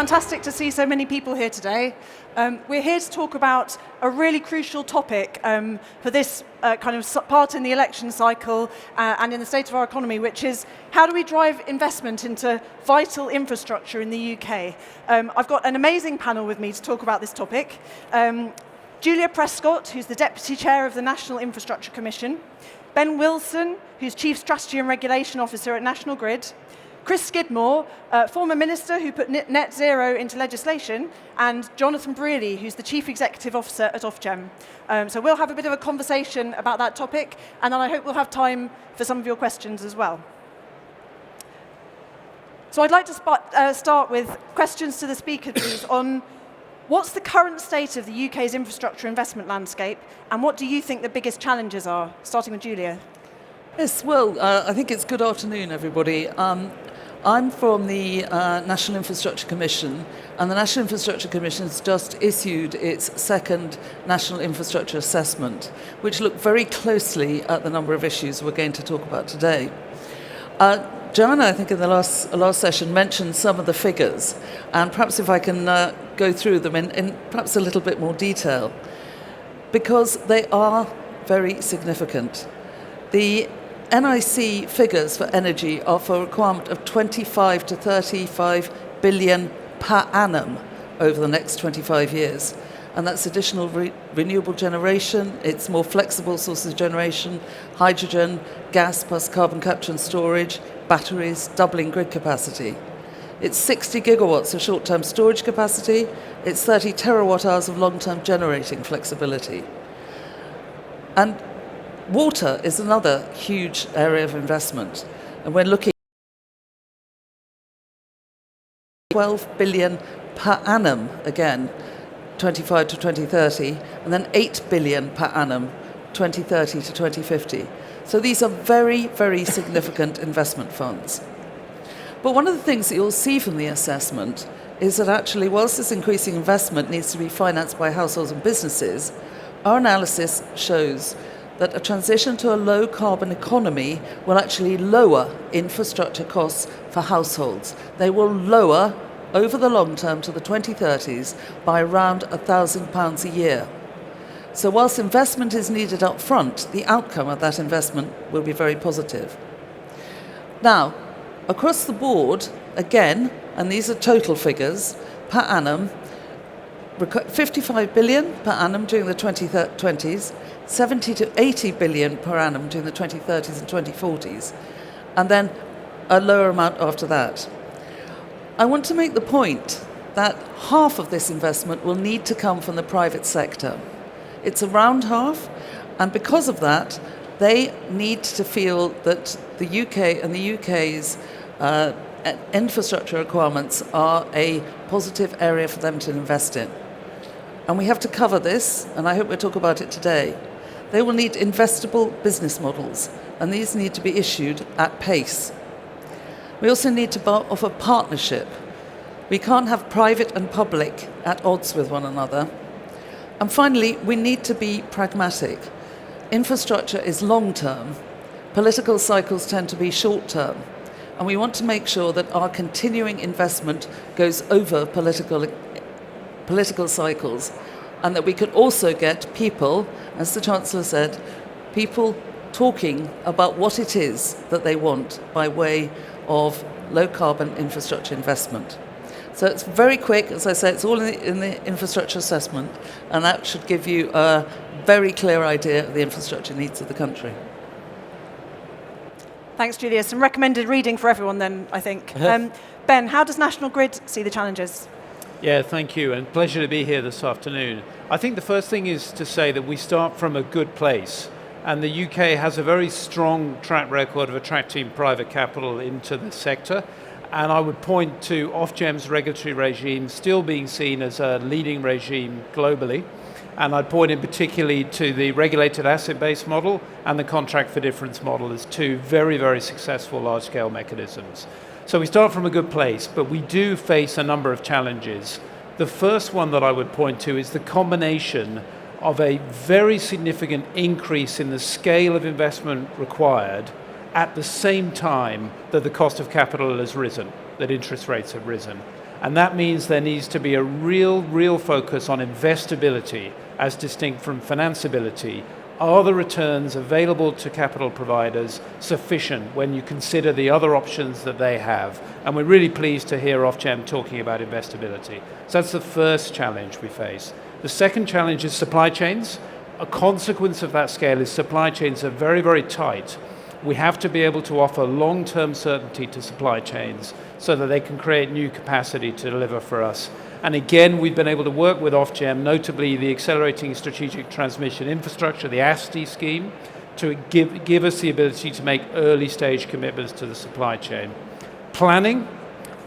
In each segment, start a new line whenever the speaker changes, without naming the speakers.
fantastic to see so many people here today. We're here to talk about a really crucial topic for this kind of part in the election cycle and in the state of our economy, which is how do we drive investment into vital infrastructure in the UK? I've got an amazing panel with me to talk about this topic. Julia Prescot, who's the Deputy Chair of the National Infrastructure Commission, Ben Wilson, who's Chief Strategy and Regulation Officer at National Grid, Chris Skidmore, former minister who put net zero into legislation, and Jonathan Brearley, who's the Chief Executive Officer at Ofgem. So we'll have a bit of a conversation about that topic, and then I hope we'll have time for some of your questions as well. So I'd like to start with questions to the speakers on what's the current state of the UK's infrastructure investment landscape, and what do you think the biggest challenges are? Starting with Julia.
Yes, well, I think it's good afternoon, everybody. I'm from the National Infrastructure Commission, and the National Infrastructure Commission has just issued its second National Infrastructure Assessment, which looked very closely at the number of issues we're going to talk about today. Joanna, I think in the last session, mentioned some of the figures, and perhaps if I can go through them in perhaps a little bit more detail, because they are very significant. The NIC figures for energy are for a requirement of 25 to 35 billion per annum over the next 25 years. And that's additional renewable generation, it's more flexible sources of generation, hydrogen, gas plus carbon capture and storage, batteries, doubling grid capacity. It's 60 gigawatts of short-term storage capacity, it's 30 terawatt hours of long-term generating flexibility. And water is another huge area of investment, and we're looking at 12 billion per annum again, 25 to 2030, and then 8 billion per annum, 2030 to 2050. So these are very, very significant investment funds. But one of the things that you'll see from the assessment is that actually, whilst this increasing investment needs to be financed by households and businesses, our analysis shows that a transition to a low-carbon economy will actually lower infrastructure costs for households. They will lower, over the long term to the 2030s, by around £1,000 a year. So whilst investment is needed up front, the outcome of that investment will be very positive. Now, across the board, again, and these are total figures, per annum, 55 billion per annum during the 2020s, 70 to 80 billion per annum during the 2030s and 2040s, and then a lower amount after that. I want to make the point that half of this investment will need to come from the private sector. It's around half, and because of that, they need to feel that the UK and the UK's infrastructure requirements are a positive area for them to invest in. And we have to cover this, and I hope we'll talk about it today. They will need investable business models, and these need to be issued at pace. We also need to offer partnership. We can't have private and public at odds with one another. And finally, we need to be pragmatic. Infrastructure is long-term. Political cycles tend to be short-term. And we want to make sure that our continuing investment goes over political cycles, and that we could also get people, as the Chancellor said, people talking about what it is that they want by way of low-carbon infrastructure investment. So it's very quick, as I say, it's all in the infrastructure assessment, and that should give you a very clear idea of the infrastructure needs of the country.
Thanks, Julia. Some recommended reading for everyone then, I think. Ben, how does National Grid see the challenges?
Yeah, thank you, and pleasure to be here this afternoon. I think the first thing is to say that we start from a good place, and the UK has a very strong track record of attracting private capital into the sector, and I would point to Ofgem's regulatory regime still being seen as a leading regime globally, and I'd point in particularly to the regulated asset-based model and the contract for difference model as two very, very successful large-scale mechanisms. So we start from a good place, but we do face a number of challenges. The first one that I would point to is the combination of a very significant increase in the scale of investment required at the same time that the cost of capital has risen, that interest rates have risen. And that means there needs to be a real focus on investability as distinct from financeability. Are the returns available to capital providers sufficient when you consider the other options that they have? And we're really pleased to hear Ofgem talking about investability. So that's the first challenge we face. The second challenge is supply chains. A consequence of that scale is supply chains are very tight. We have to be able to offer long-term certainty to supply chains so that they can create new capacity to deliver for us. And again, we've been able to work with Ofgem, notably the Accelerating Strategic Transmission Infrastructure, the ASTI scheme, to give us the ability to make early stage commitments to the supply chain. Planning,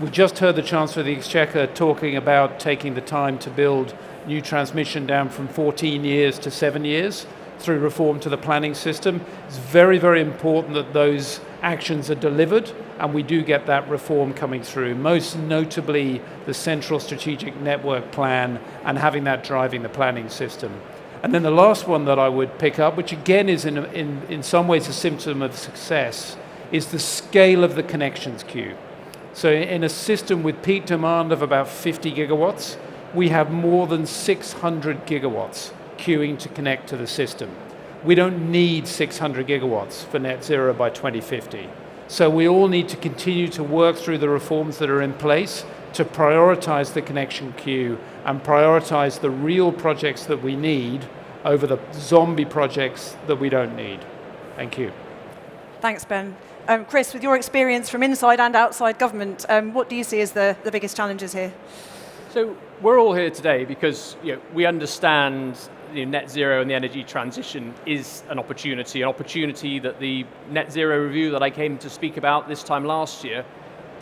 we just heard the Chancellor of the Exchequer talking about taking the time to build new transmission down from 14 years to 7 years through reform to the planning system. It's very important that those actions are delivered, and we do get that reform coming through, most notably the Central Strategic Network Plan and having that driving the planning system. And then the last one that I would pick up, which again is in some ways a symptom of success, is the scale of the connections queue. So in a system with peak demand of about 50 gigawatts, we have more than 600 gigawatts queuing to connect to the system. We don't need 600 gigawatts for net zero by 2050. So we all need to continue to work through the reforms that are in place to prioritize the connection queue and prioritize the real projects that we need over the zombie projects that we don't need. Thank you.
Thanks, Ben. Chris, with your experience from inside and outside government, what do you see as the biggest challenges here?
So we're all here today because we understand net zero and the energy transition is an opportunity that the net zero review that I came to speak about this time last year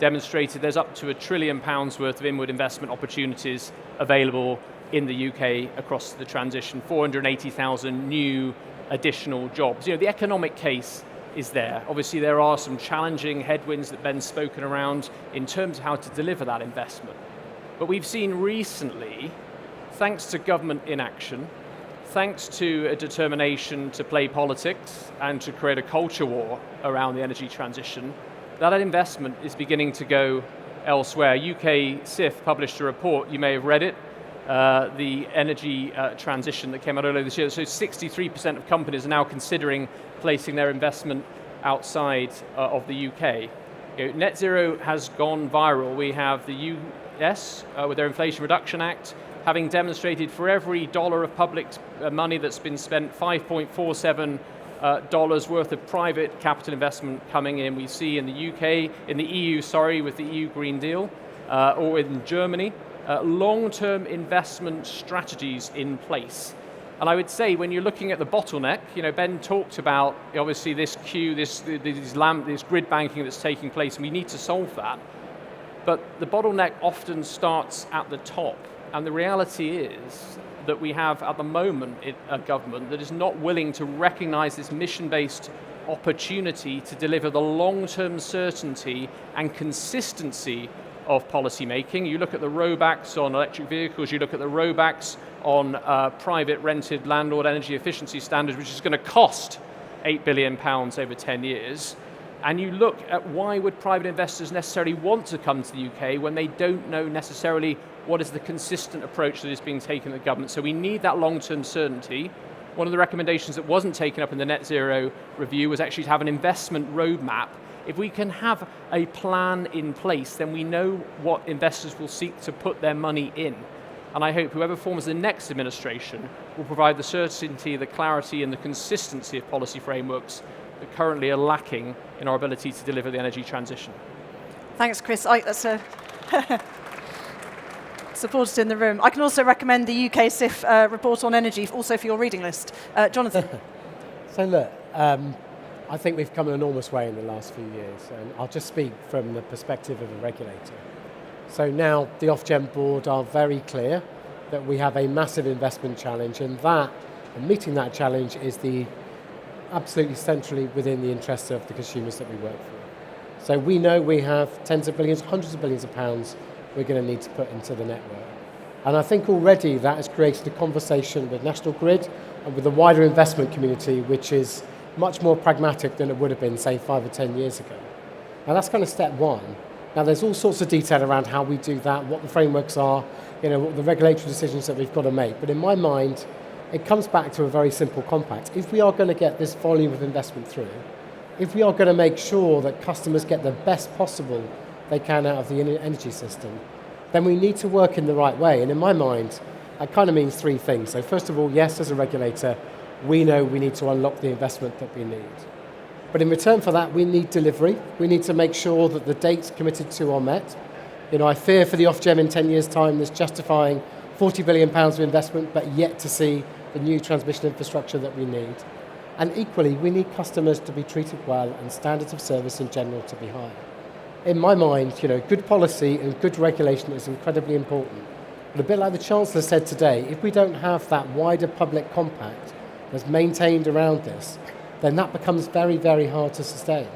demonstrated there's up to £1 trillion worth of inward investment opportunities available in the UK across the transition, 480,000 new additional jobs. The economic case is there. Obviously there are some challenging headwinds that Ben's spoken around in terms of how to deliver that investment. But we've seen recently, thanks to government inaction, thanks to a determination to play politics and to create a culture war around the energy transition, that investment is beginning to go elsewhere. UK CIF published a report, you may have read it, the energy transition that came out earlier this year. So 63% of companies are now considering placing their investment outside of the UK. Net zero has gone viral. We have the US with their Inflation Reduction Act, having demonstrated for every dollar of public money that's been spent, $5.47 worth of private capital investment coming in. We see in the UK, in the EU, with the EU Green Deal, or in Germany, long-term investment strategies in place. And I would say when you're looking at the bottleneck, Ben talked about obviously this queue, this grid banking that's taking place, and we need to solve that. But the bottleneck often starts at the top. And the reality is that we have at the moment a government that is not willing to recognize this mission-based opportunity to deliver the long-term certainty and consistency of policy making. You look at the rollbacks on electric vehicles, you look at the rollbacks on private rented landlord energy efficiency standards, which is going to cost £8 billion over 10 years. And you look at why would private investors necessarily want to come to the UK when they don't know necessarily what is the consistent approach that is being taken at the government. So we need that long-term certainty. One of the recommendations that wasn't taken up in the net zero review was actually to have an investment roadmap. If we can have a plan in place, then we know what investors will seek to put their money in. And I hope whoever forms the next administration will provide the certainty, the clarity and the consistency of policy frameworks that currently are lacking in our ability to deliver the energy transition.
Thanks, Chris. That's supported in the room. I can also recommend the UK CIF report on energy, also for your reading list. Jonathan.
So look, I think we've come an enormous way in the last few years, and I'll just speak from the perspective of a regulator. So now the Ofgem board are very clear that we have a massive investment challenge, and meeting that challenge is absolutely centrally within the interests of the consumers that we work for. So we know we have tens of billions, hundreds of billions of pounds we're going to need to put into the network. And I think already that has created a conversation with National Grid and with the wider investment community, which is much more pragmatic than it would have been, say, 5 or 10 years ago. And that's kind of step one. Now, there's all sorts of detail around how we do that, what the frameworks are, what the regulatory decisions that we've got to make. But in my mind, it comes back to a very simple compact. If we are going to get this volume of investment through, if we are going to make sure that customers get the best possible they can out of the energy system, then we need to work in the right way. And in my mind, that kind of means three things. So first of all, yes, as a regulator, we know we need to unlock the investment that we need. But in return for that, we need delivery. We need to make sure that the dates committed to are met. I fear for the Ofgem in 10 years' time that's justifying £40 billion of investment, but yet to see the new transmission infrastructure that we need. And equally, we need customers to be treated well and standards of service in general to be high. In my mind, good policy and good regulation is incredibly important. But a bit like the Chancellor said today, if we don't have that wider public compact that's maintained around this, then that becomes very, very hard to sustain.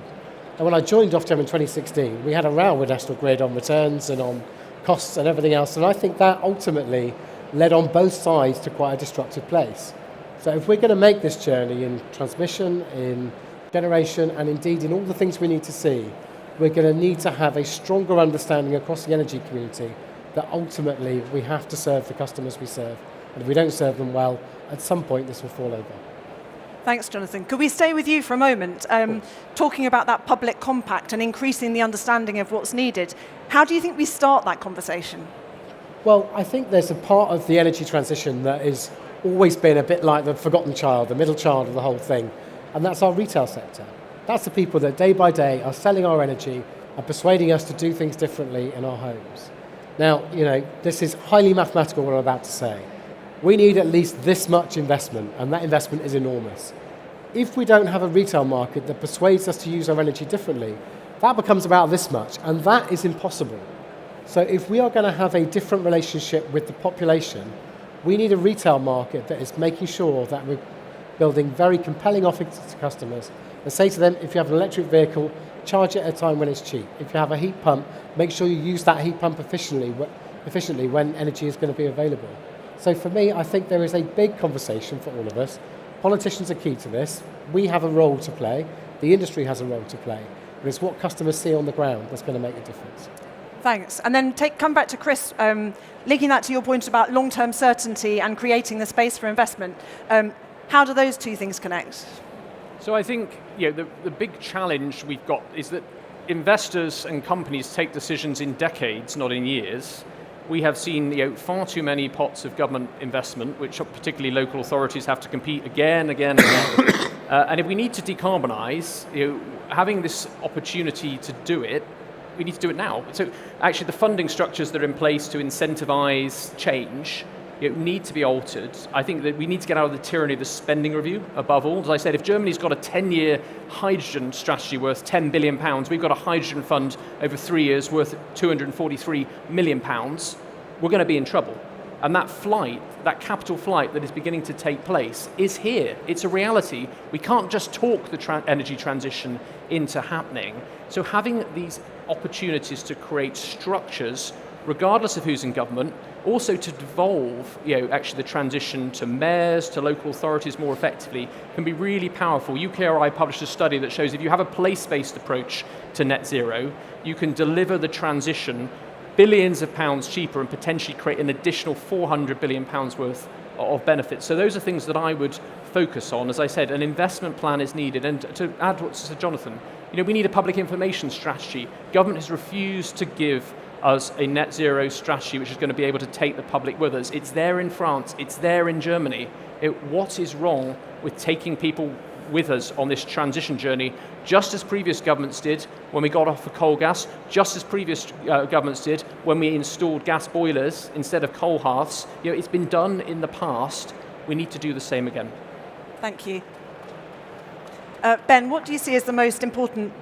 And when I joined Ofgem in 2016, we had a row with National Grid on returns and on costs and everything else, and I think that ultimately led on both sides to quite a destructive place. So if we're going to make this journey in transmission, in generation, and indeed in all the things we need to see, we're going to need to have a stronger understanding across the energy community that ultimately we have to serve the customers we serve. And if we don't serve them well, at some point this will fall over.
Thanks, Jonathan. Could we stay with you for a moment, talking about that public compact and increasing the understanding of what's needed? How do you think we start that conversation?
Well, I think there's a part of the energy transition that has always been a bit like the forgotten child, the middle child of the whole thing, and that's our retail sector. That's the people that day by day are selling our energy and persuading us to do things differently in our homes. Now, this is highly mathematical what I'm about to say. We need at least this much investment, and that investment is enormous. If we don't have a retail market that persuades us to use our energy differently, that becomes about this much, and that is impossible. So if we are going to have a different relationship with the population, we need a retail market that is making sure that we're building very compelling offers to customers and say to them, if you have an electric vehicle, charge it at a time when it's cheap. If you have a heat pump, make sure you use that heat pump efficiently when energy is going to be available. So for me, I think there is a big conversation for all of us. Politicians are key to this. We have a role to play. The industry has a role to play. But it's what customers see on the ground that's going to make a difference.
Thanks. And then come back to Chris, linking that to your point about long-term certainty and creating the space for investment. How do those two things connect?
So I think the big challenge we've got is that investors and companies take decisions in decades, not in years. We have seen far too many pots of government investment, which particularly local authorities have to compete again. And if we need to decarbonise, having this opportunity to do it, we need to do it now. So actually the funding structures that are in place to incentivise change need to be altered. I think that we need to get out of the tyranny of the spending review above all. As I said, if Germany's got a 10-year hydrogen strategy worth £10 billion, we've got a hydrogen fund over 3 years worth £243 million, we're going to be in trouble. And that flight, that capital flight that is beginning to take place is here. It's a reality. We can't just talk the energy transition into happening. So having these opportunities to create structures, regardless of who's in government, also to devolve actually the transition to mayors, to local authorities more effectively, can be really powerful. UKRI published a study that shows if you have a place-based approach to net zero, you can deliver the transition billions of pounds cheaper and potentially create an additional £400 billion worth of benefits. So those are things that I would focus on. As I said, an investment plan is needed. And to add what Sir Jonathan, we need a public information strategy. Government has refused to give us a net zero strategy which is going to be able to take the public with us. It's there in France, it's there in Germany. What is wrong with taking people with us on this transition journey, just as previous governments did when we got off of coal gas, just as previous governments did when we installed gas boilers instead of coal hearths. It's been done in the past. We need to do the same again.
Thank you. Ben, what do you see as the most important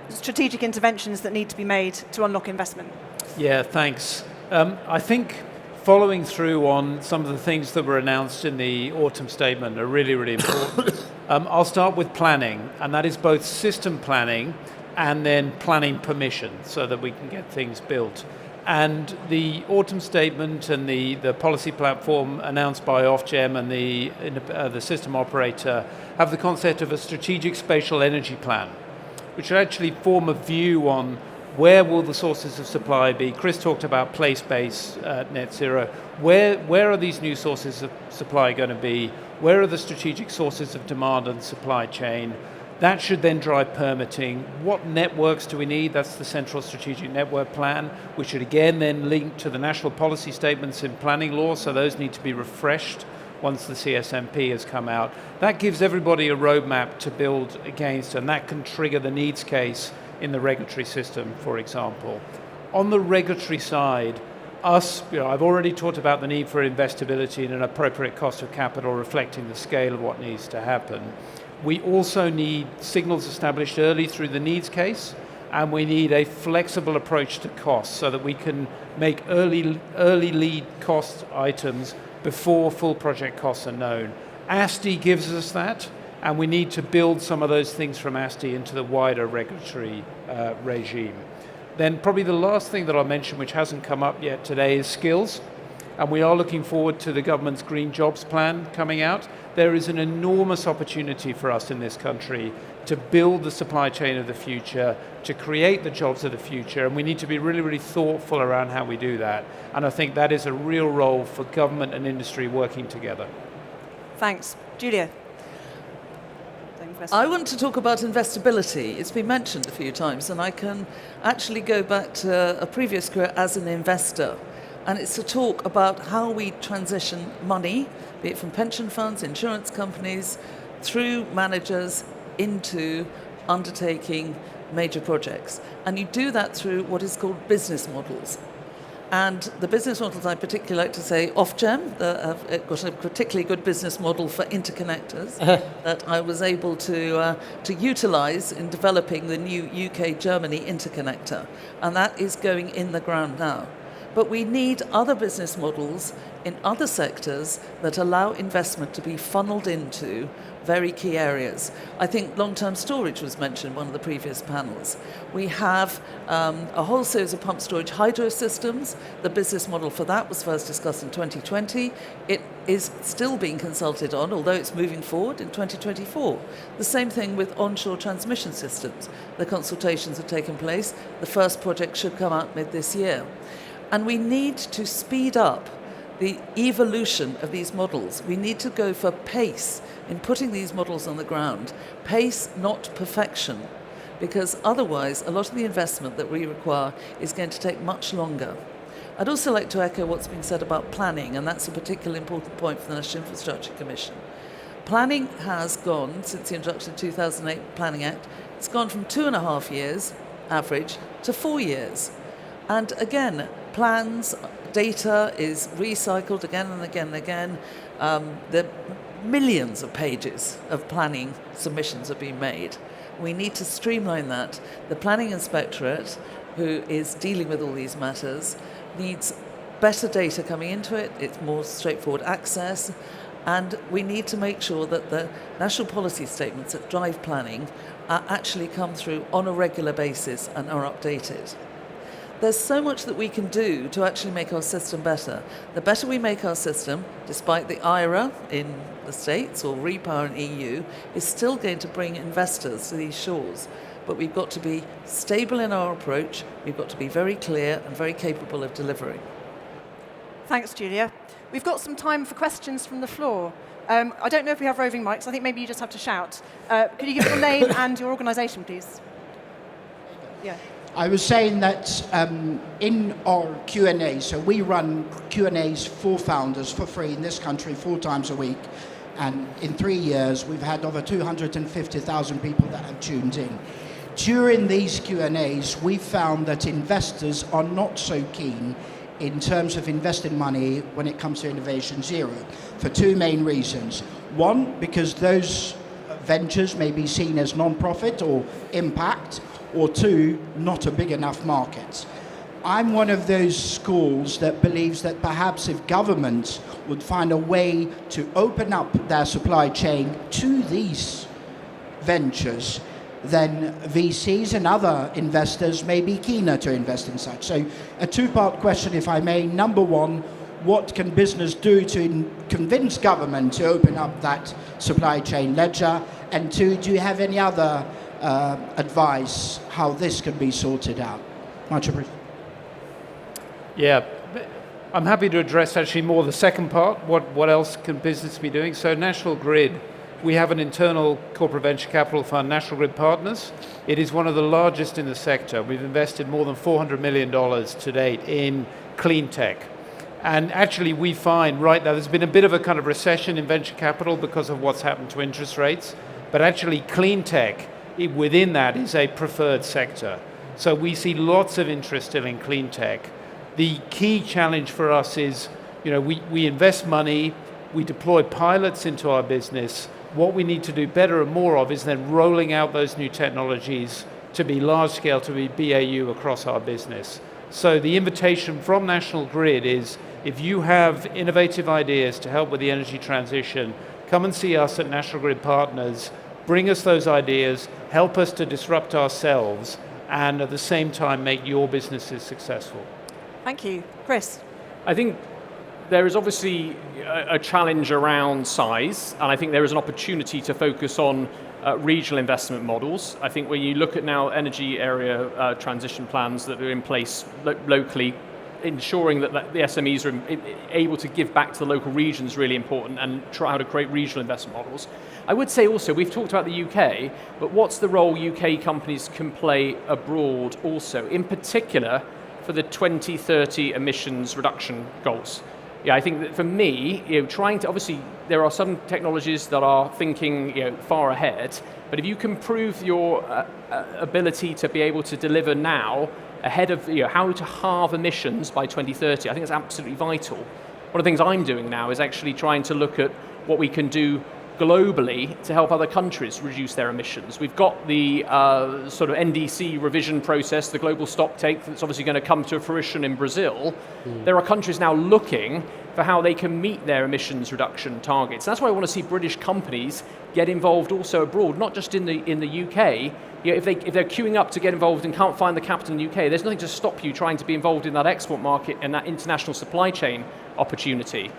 strategic interventions that need to be made to unlock investment?
Yeah, thanks. I think following through on some of the things that were announced in the autumn statement are really, really important. I'll start with planning, and that is both system planning and then planning permission so that we can get things built. And the autumn statement and the policy platform announced by Ofgem and the system operator have the concept of a strategic spatial energy plan, which should actually form a view on Where will the sources of supply be? Chris talked about place-based net zero. Where are these new sources of supply going to be? Where are the strategic sources of demand and supply chain? That should then drive permitting. What networks do we need? That's the Central Strategic Network Plan, which should again then link to the national policy statements in planning law, so those need to be refreshed once the CSMP has come out. That gives everybody a roadmap to build against, and that can trigger the needs case in the regulatory system, for example. On the regulatory side, I've already talked about the need for investability and an appropriate cost of capital reflecting the scale of what needs to happen. We also need signals established early through the needs case, and we need a flexible approach to costs so that we can make early lead cost items before full project costs are known. ASTI gives us that, and we need to build some of those things from ASTI into the wider regulatory regime. Then probably the last thing that I'll mention, which hasn't come up yet today, is skills. And we are looking forward to the government's Green Jobs Plan coming out. There is an enormous opportunity for us in this country to build the supply chain of the future, to create the jobs of the future, and we need to be really, really thoughtful around how we do that. And I think that is a real role for government and industry working together.
Thanks. Julia.
I want to talk about investability. It's been mentioned a few times, and I can actually go back to a previous career as an investor. And it's to talk about how we transition money, be it from pension funds, insurance companies, through managers into undertaking major projects. And you do that through what is called business models. And the business models I particularly like to say, Ofgem have got a particularly good business model for interconnectors that I was able to utilise in developing the new UK-Germany interconnector. And that is going in the ground now. But we need other business models in other sectors that allow investment to be funneled into very key areas. I think long-term storage was mentioned in one of the previous panels. We have a whole series of pump storage hydro systems. The business model for that was first discussed in 2020. It is still being consulted on, although it's moving forward in 2024. The same thing with onshore transmission systems. The consultations have taken place. The first project should come out mid this year. And we need to speed up the evolution of these models. We need to go for pace in putting these models on the ground. Pace, not perfection, because otherwise a lot of the investment that we require is going to take much longer. I'd also like to echo what's been said about planning, and that's a particularly important point for the National Infrastructure Commission. Planning has gone, since the introduction of the 2008 Planning Act, it's gone from 2.5 years average to 4 years. And again, plans, data is recycled again and again and again. There are millions of pages of planning submissions have been made. We need to streamline that. The Planning Inspectorate, who is dealing with all these matters, needs better data coming into it. It's more straightforward access. And we need to make sure that the national policy statements that drive planning actually come through on a regular basis and are updated. There's so much that we can do to actually make our system better. The better we make our system, despite the IRA in the States or Repower in EU, is still going to bring investors to these shores. But we've got to be stable in our approach, we've got to be very clear and very capable of delivering.
Thanks, Julia. We've got some time for questions from the floor. I don't know if we have roving mics. I think maybe you just have to shout. Could you give your name and your organisation, please? Yeah.
I was saying that in our Q&A, so we run Q&As for founders for free in this country 4 times a week. And in 3 years, we've had over 250,000 people that have tuned in. During these Q&As, we found that investors are not so keen in terms of investing money when it comes to Innovation Zero for 2 main reasons. One, because those ventures may be seen as non-profit or impact, or 2, not a big enough market. I'm one of those schools that believes that perhaps if governments would find a way to open up their supply chain to these ventures, then VCs and other investors may be keener to invest in such. So a 2-part question, if I may. Number 1, what can business do to convince government to open up that supply chain ledger? And 2, do you have any other advice how this can be sorted out? Much appreciated.
Yeah, I'm happy to address actually more the second part, what else can business be doing? So National Grid, we have an internal corporate venture capital fund, National Grid Partners. It is one of the largest in the sector. We've invested more than $400 million to date in clean tech. And actually we find right now there's been a bit of a kind of recession in venture capital because of what's happened to interest rates, but actually clean tech within that is a preferred sector. So we see lots of interest still in clean tech. The key challenge for us is, we invest money, we deploy pilots into our business. What we need to do better and more of is then rolling out those new technologies to be large scale, to be BAU across our business. So the invitation from National Grid is, if you have innovative ideas to help with the energy transition, come and see us at National Grid Partners, bring us those ideas, help us to disrupt ourselves, and at the same time make your businesses successful.
Thank you. Chris?
I think there is obviously a challenge around size, and I think there is an opportunity to focus on regional investment models. I think when you look at now energy area transition plans that are in place locally, ensuring that the SMEs are able to give back to the local regions is really important, and try how to create regional investment models. I would say also, we've talked about the UK, but what's the role UK companies can play abroad also, in particular for the 2030 emissions reduction goals? Yeah, I think that for me, trying to, obviously, there are some technologies that are thinking far ahead, but if you can prove your ability to be able to deliver now ahead of how to halve emissions by 2030, I think that's absolutely vital. One of the things I'm doing now is actually trying to look at what we can do globally to help other countries reduce their emissions. We've got the sort of NDC revision process, the global stocktake, that's obviously going to come to fruition in Brazil. There are countries now looking for how they can meet their emissions reduction targets. That's why I want to see British companies get involved also abroad, not just in the UK. If they're queuing up to get involved and can't find the capital in the UK, there's nothing to stop you trying to be involved in that export market and that international supply chain opportunity.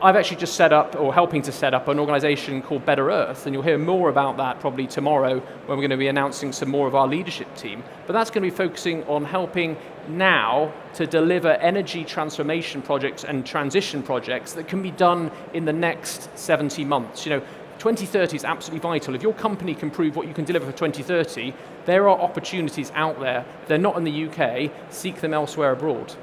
I've actually just set up, or helping to set up, an organisation called Better Earth, and you'll hear more about that probably tomorrow when we're going to be announcing some more of our leadership team. But that's going to be focusing on helping now to deliver energy transformation projects and transition projects that can be done in the next 70 months. 2030 is absolutely vital. If your company can prove what you can deliver for 2030, there are opportunities out there. If they're not in the UK, seek them elsewhere abroad.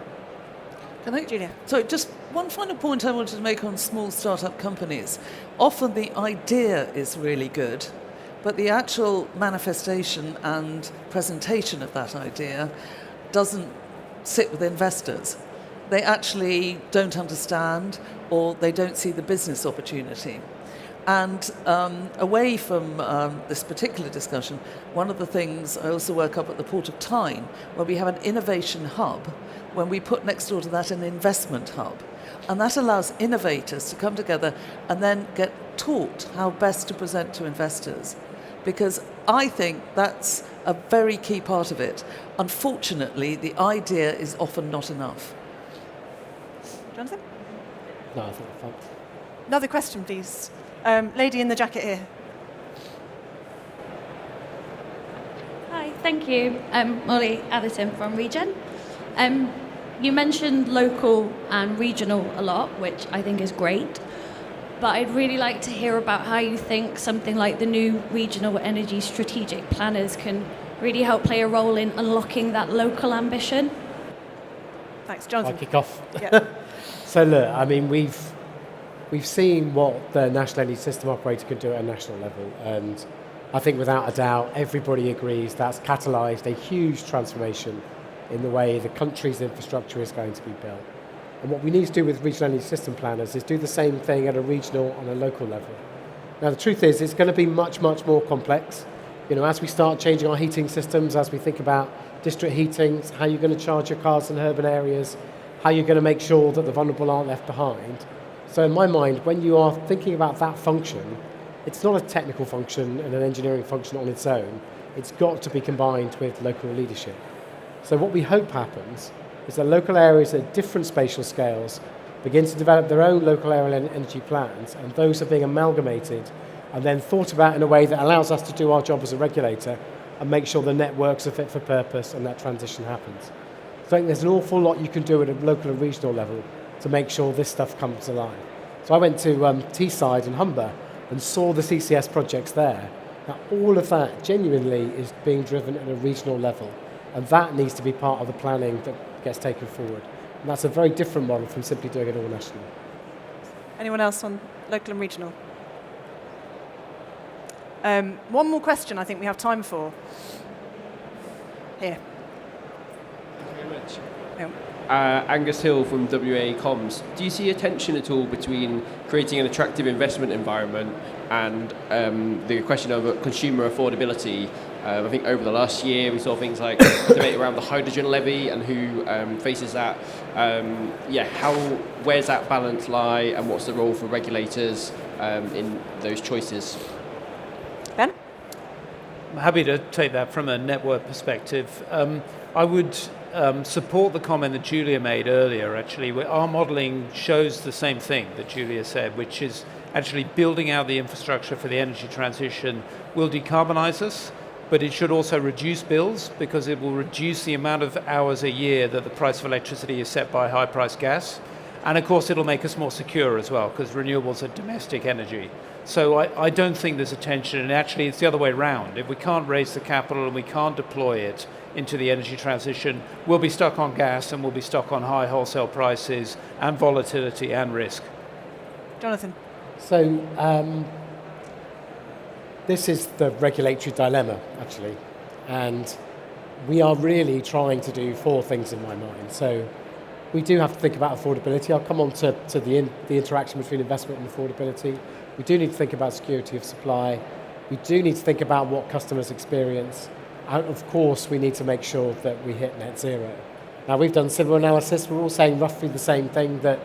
Julia?
So just one final point I wanted to make on small startup companies. Often the idea is really good, but the actual manifestation and presentation of that idea doesn't sit with investors. They actually don't understand, or they don't see the business opportunity. And away from this particular discussion, one of the things, I also work up at the Port of Tyne, where we have an innovation hub, when we put next door to that an investment hub. And that allows innovators to come together and then get taught how best to present to investors. Because I think that's a very key part of it. Unfortunately, the idea is often not enough.
Jonathan?
No, I think fine.
Another question, please. Lady in the jacket here.
Hi, thank you. Molly Atherton from Regen. You mentioned local and regional a lot, which I think is great, but I'd really like to hear about how you think something like the new regional energy strategic planners can really help play a role in unlocking that local ambition.
Thanks, Jonathan.
I'll kick off.
Yeah.
So look, I mean, we've seen what the national energy system operator can do at a national level, and I think without a doubt everybody agrees that's catalysed a huge transformation in the way the country's infrastructure is going to be built. And what we need to do with regional energy system planners is do the same thing at a regional and a local level. Now the truth is it's going to be much, much more complex. As we start changing our heating systems, as we think about district heating, how you're going to charge your cars in urban areas, how you're going to make sure that the vulnerable aren't left behind. So in my mind, when you are thinking about that function, it's not a technical function and an engineering function on its own. It's got to be combined with local leadership. So what we hope happens is that local areas at different spatial scales begin to develop their own local area energy plans, and those are being amalgamated and then thought about in a way that allows us to do our job as a regulator and make sure the networks are fit for purpose and that transition happens. So I think there's an awful lot you can do at a local and regional level to make sure this stuff comes alive. So I went to Teesside and Humber and saw the CCS projects there. Now all of that genuinely is being driven at a regional level, and that needs to be part of the planning that gets taken forward. And that's a very different model from simply doing it all nationally.
Anyone else on local and regional? One more question I think we have time for. Here.
Thank you very much.
Yeah.
Angus Hill from WA Comms. Do you see a tension at all between creating an attractive investment environment and the question of consumer affordability? I think over the last year we saw things like debate around the hydrogen levy and who faces that. Where's that balance lie, and what's the role for regulators in those choices?
Ben?
I'm happy to take that from a network perspective. I would support the comment that Julia made earlier, actually. Our modelling shows the same thing that Julia said, which is actually building out the infrastructure for the energy transition will decarbonise us, but it should also reduce bills because it will reduce the amount of hours a year that the price of electricity is set by high-priced gas. And of course, it'll make us more secure as well because renewables are domestic energy. So I don't think there's a tension, and actually it's the other way around. If we can't raise the capital and we can't deploy it into the energy transition, we'll be stuck on gas and we'll be stuck on high wholesale prices and volatility and risk.
Jonathan?
So this is the regulatory dilemma, actually, and we are really trying to do four things in my mind. So we do have to think about affordability. I'll come on to the interaction between investment and affordability. We do need to think about security of supply. We do need to think about what customers experience. And of course, we need to make sure that we hit net zero. Now, we've done similar analysis. We're all saying roughly the same thing, that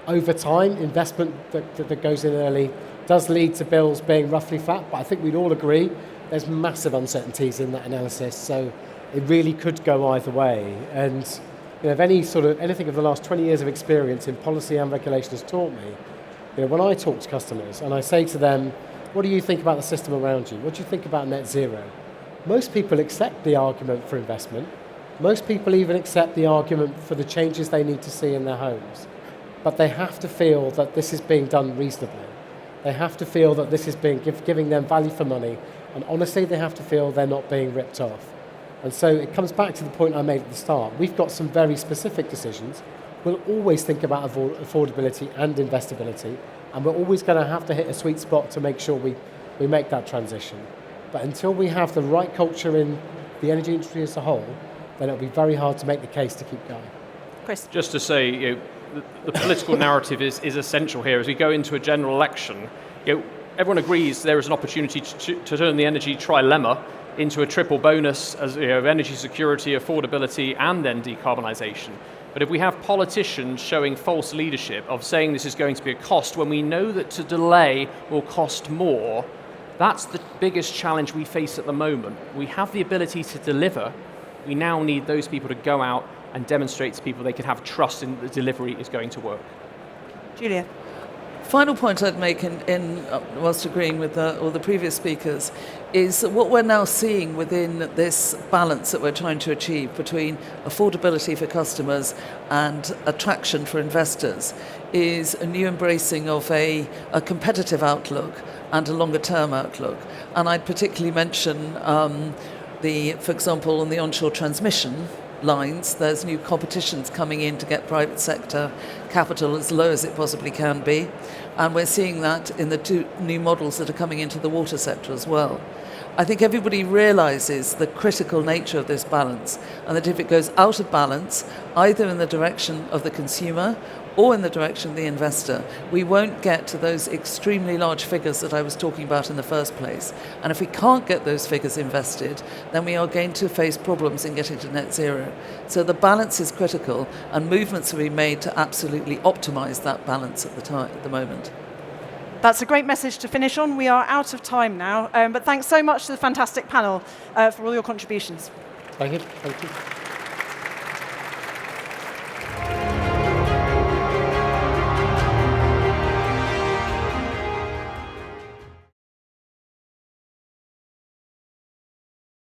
over time, investment that goes in early does lead to bills being roughly flat. But I think we'd all agree there's massive uncertainties in that analysis. So it really could go either way. And if anything of the last 20 years of experience in policy and regulation has taught me, when I talk to customers and I say to them, what do you think about the system around you? What do you think about net zero? Most people accept the argument for investment. Most people even accept the argument for the changes they need to see in their homes. But they have to feel that this is being done reasonably. They have to feel that this is being giving them value for money. And honestly, they have to feel they're not being ripped off. And so it comes back to the point I made at the start. We've got some very specific decisions. We'll always think about affordability and investability, and we're always going to have to hit a sweet spot to make sure we make that transition. But until we have the right culture in the energy industry as a whole, then it'll be very hard to make the case to keep going.
Chris?
Just to say, the political narrative is essential here. As we go into a general election, everyone agrees there is an opportunity to turn the energy trilemma into a triple bonus as energy security, affordability, and then decarbonisation. But if we have politicians showing false leadership of saying this is going to be a cost when we know that to delay will cost more, that's the biggest challenge we face at the moment. We have the ability to deliver. We now need those people to go out and demonstrate to people they can have trust in the delivery is going to work.
Julia?
Final point I'd make whilst agreeing with all the previous speakers is that what we're now seeing within this balance that we're trying to achieve between affordability for customers and attraction for investors is a new embracing of a competitive outlook and a longer term outlook. And I'd particularly mention for example, on the onshore transmission lines, there's new competitions coming in to get private sector capital as low as it possibly can be. And we're seeing that in the two new models that are coming into the water sector as well. I think everybody realises the critical nature of this balance, and that if it goes out of balance, either in the direction of the consumer or in the direction of the investor, we won't get to those extremely large figures that I was talking about in the first place. And if we can't get those figures invested, then we are going to face problems in getting to net zero. So the balance is critical, and movements will be made to absolutely optimise that balance at the moment.
That's a great message to finish on. We are out of time now, but thanks so much to the fantastic panel for all your contributions.
Thank you.